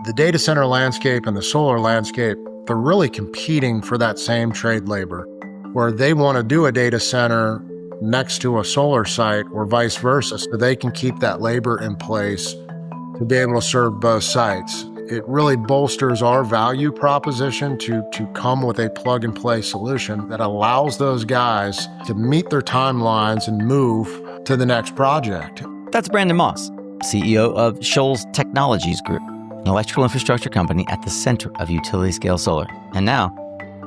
The data center landscape and the solar landscape, they're really competing for that same trade labor, where they want to do a data center next to a solar site or vice versa, so they can keep that labor in place to be able to serve both sites. It really bolsters our value proposition to come with a plug-and-play solution that allows those guys to meet their timelines and move to the next project. That's Brandon Moss, CEO of Shoals Technologies Group, an electrical infrastructure company at the center of utility-scale solar. And now,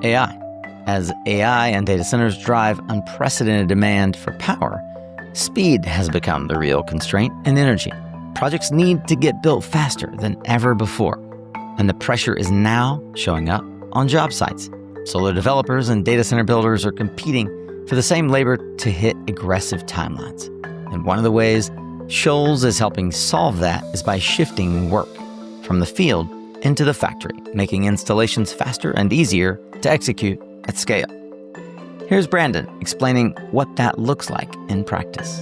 AI. As AI and data centers drive unprecedented demand for power, speed has become the real constraint in energy. Projects need to get built faster than ever before, and the pressure is now showing up on job sites. Solar developers and data center builders are competing for the same labor to hit aggressive timelines. And one of the ways Shoals is helping solve that is by shifting work from the field into the factory, making installations faster and easier to execute at scale. Here's Brandon explaining what that looks like in practice.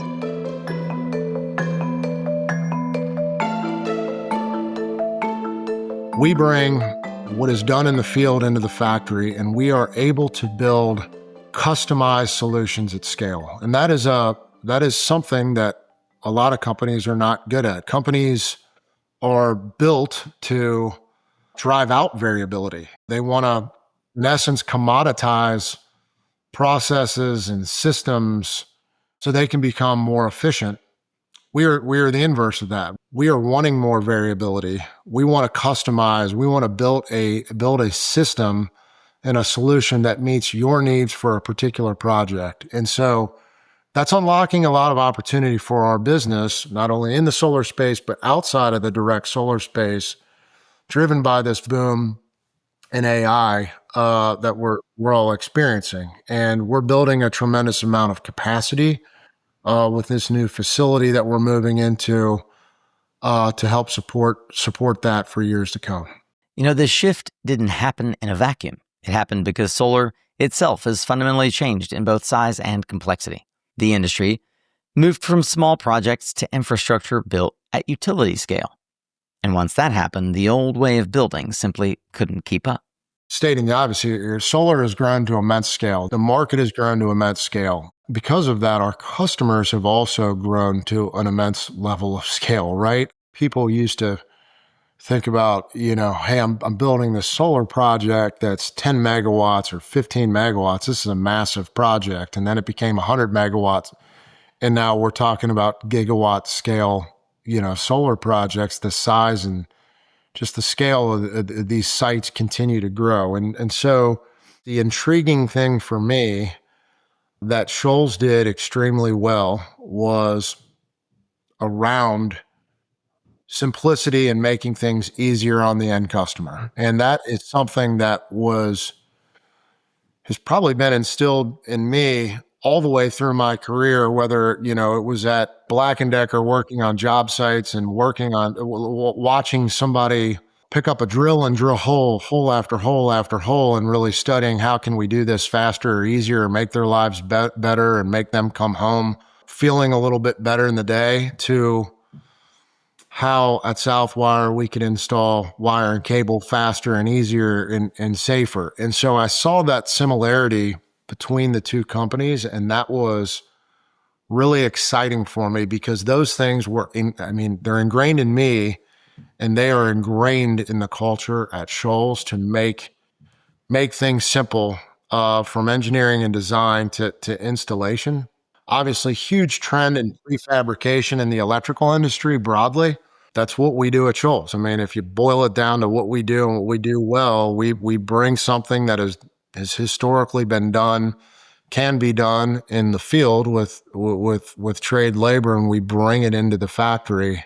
We bring what is done in the field into the factory, and we are able to build customized solutions at scale. And that is something that a lot of companies are not good at. Companies are built to drive out variability. They want to, in essence, commoditize processes and systems so they can become more efficient. We are the inverse of that. We are wanting more variability. We want to customize. We want to build a system and a solution that meets your needs for a particular project. And so that's unlocking a lot of opportunity for our business, not only in the solar space, but outside of the direct solar space, driven by this boom in AI that we're all experiencing. And we're building a tremendous amount of capacity with this new facility that we're moving into to help support that for years to come. You know, this shift didn't happen in a vacuum. It happened because solar itself has fundamentally changed in both size and complexity. The industry moved from small projects to infrastructure built at utility scale. And once that happened, the old way of building simply couldn't keep up. Stating the obvious here, solar has grown to immense scale. The market has grown to immense scale. Because of that, our customers have also grown to an immense level of scale, right? People used to think about, hey, I'm building this solar project that's 10 megawatts or 15 megawatts. This is a massive project. And then it became 100 megawatts. And now we're talking about gigawatt scale, solar projects. The size and just the scale of these sites continue to grow. And so the intriguing thing for me that Shoals did extremely well was around simplicity and making things easier on the end customer. And that is something that has probably been instilled in me all the way through my career, whether, it was at Black & Decker working on job sites and watching somebody pick up a drill and drill hole after hole after hole, and really studying how can we do this faster or easier, or make their lives better and make them come home feeling a little bit better in the day, to how at Southwire we could install wire and cable faster and easier and safer. And so I saw that similarity between the two companies, and that was really exciting for me, because those things they're ingrained in me, and they are ingrained in the culture at Shoals to make things simple, from engineering and design to installation. Obviously, huge trend in prefabrication in the electrical industry broadly. That's what we do at Shoals. If you boil it down to what we do and what we do well, we bring something that has historically been done, can be done in the field with trade labor, and we bring it into the factory,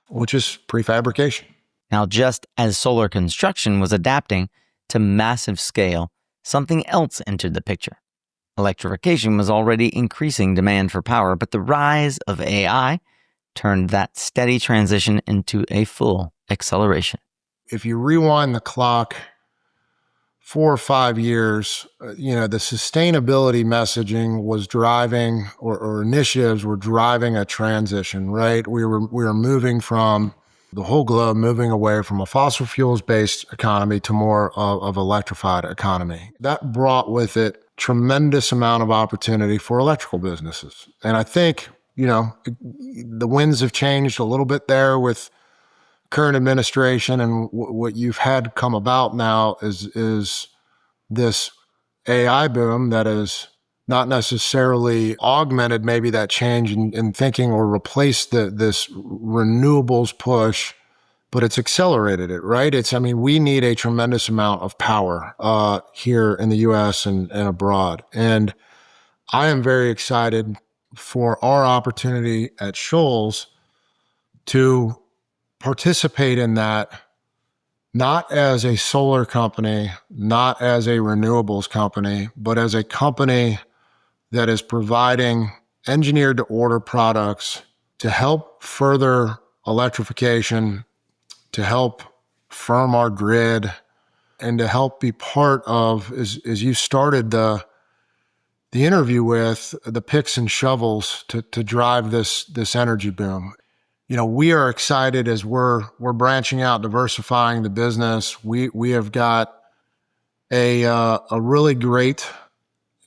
which is prefabrication. Now, just as solar construction was adapting to massive scale, something else entered the picture. Electrification was already increasing demand for power, but the rise of AI turned that steady transition into a full acceleration. If you rewind the clock 4 or 5 years, the sustainability messaging was driving, or initiatives were driving a transition, right? We were moving from the whole globe moving away from a fossil fuels-based economy to more of electrified economy. That brought with it tremendous amount of opportunity for electrical businesses. And I think, the winds have changed a little bit there with current administration, and what you've had come about now is this AI boom that is not necessarily augmented maybe that change in thinking or replaced this renewables push, but it's accelerated it, right? We need a tremendous amount of power here in the US and abroad. And I am very excited for our opportunity at Shoals to participate in that, not as a solar company, not as a renewables company, but as a company that is providing engineered to order products to help further electrification, to help firm our grid, and to help be part of, as you started the interview with, the picks and shovels to drive this energy boom. We are excited as we're branching out, diversifying the business. We have got a really great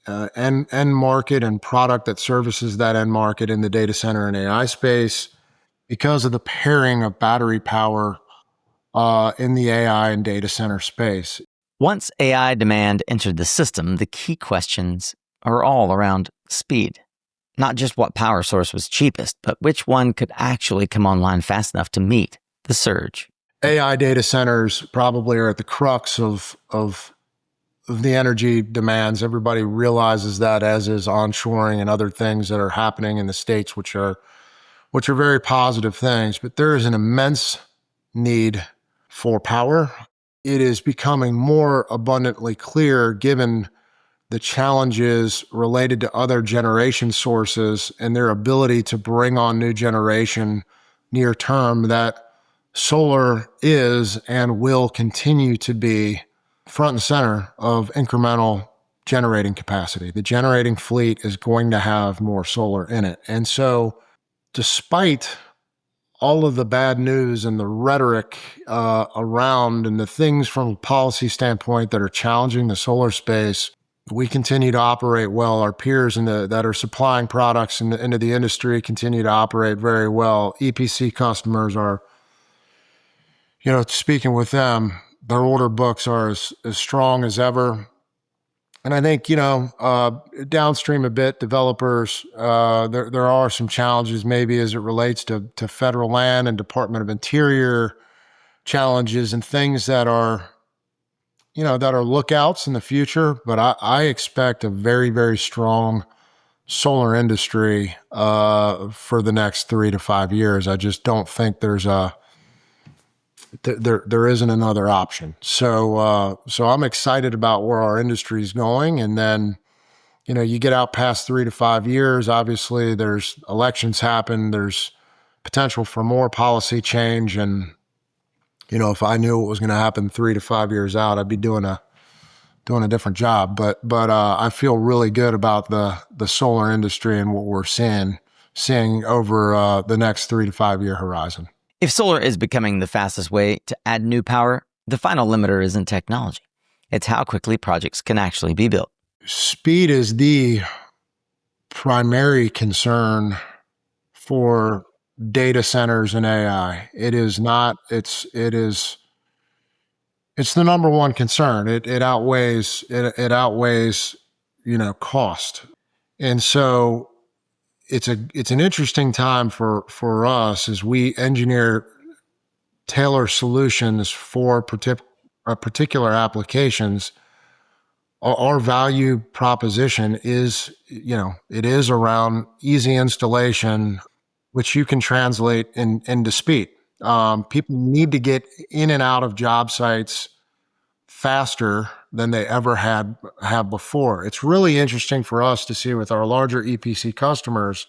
end market and product that services that end market in the data center and AI space because of the pairing of battery power in the AI and data center space. Once AI demand entered the system, the key questions are all around speed. Not just what power source was cheapest, but which one could actually come online fast enough to meet the surge. AI data centers probably are at the crux of the energy demands. Everybody realizes that, as is onshoring and other things that are happening in the States, which are very positive things. But there is an immense need for power. It is becoming more abundantly clear, given the challenges related to other generation sources and their ability to bring on new generation near term, that solar is and will continue to be front and center of incremental generating capacity. The generating fleet is going to have more solar in it. And so despite all of the bad news and the rhetoric around and the things from a policy standpoint that are challenging the solar space, we continue to operate well. Our peers that are supplying products into the industry continue to operate very well. EPC customers are, speaking with them, their order books are as strong as ever. And I think, downstream a bit, developers, there are some challenges maybe as it relates to federal land and Department of Interior challenges and things that are, that are lookouts in the future. But I expect a very, very strong solar industry for the next 3 to 5 years. I just don't think there isn't another option. So I'm excited about where our industry is going. And then, you get out past 3 to 5 years, obviously there's elections happen, there's potential for more policy change. And, if I knew what was going to happen 3 to 5 years out, I'd be doing a different job. But I feel really good about the solar industry and what we're seeing over the next 3 to 5 year horizon. If solar is becoming the fastest way to add new power, the final limiter isn't technology. It's how quickly projects can actually be built. Speed is the primary concern for data centers and AI. It's the number one concern. It outweighs cost. And so it's an interesting time for us as we engineer tailor solutions for particular applications. Our value proposition is, it is around easy installation, which you can translate into speed. People need to get in and out of job sites faster than they ever have before. It's really interesting for us to see with our larger EPC customers,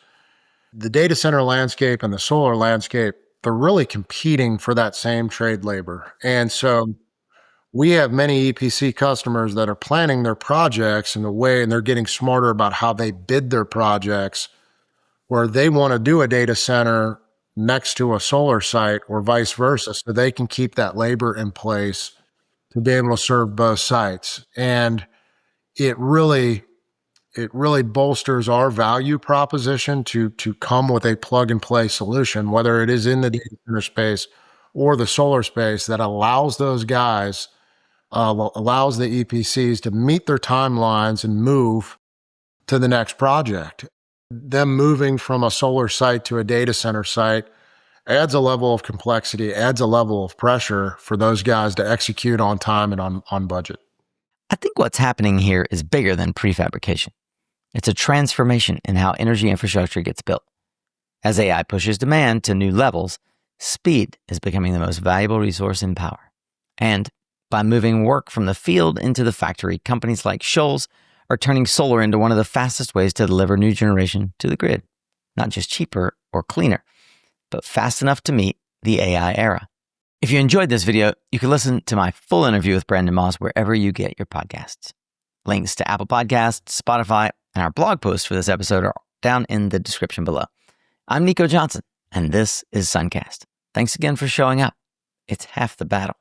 the data center landscape and the solar landscape, they're really competing for that same trade labor. And so we have many EPC customers that are planning their projects in a way, and they're getting smarter about how they bid their projects, where they want to do a data center next to a solar site or vice versa, so they can keep that labor in place to be able to serve both sites. And it really bolsters our value proposition to come with a plug and play solution, whether it is in the data center space or the solar space, that allows those guys, allows the EPCs to meet their timelines and move to the next project. Them moving from a solar site to a data center site adds a level of complexity, adds a level of pressure for those guys to execute on time and on budget. I think what's happening here is bigger than prefabrication. It's a transformation in how energy infrastructure gets built. As AI pushes demand to new levels, speed is becoming the most valuable resource in power. And by moving work from the field into the factory, companies like Shoals are turning solar into one of the fastest ways to deliver new generation to the grid. Not just cheaper or cleaner, but fast enough to meet the AI era. If you enjoyed this video, you can listen to my full interview with Brandon Moss wherever you get your podcasts. Links to Apple Podcasts, Spotify, and our blog post for this episode are down in the description below. I'm Nico Johnson, and this is Suncast. Thanks again for showing up. It's half the battle.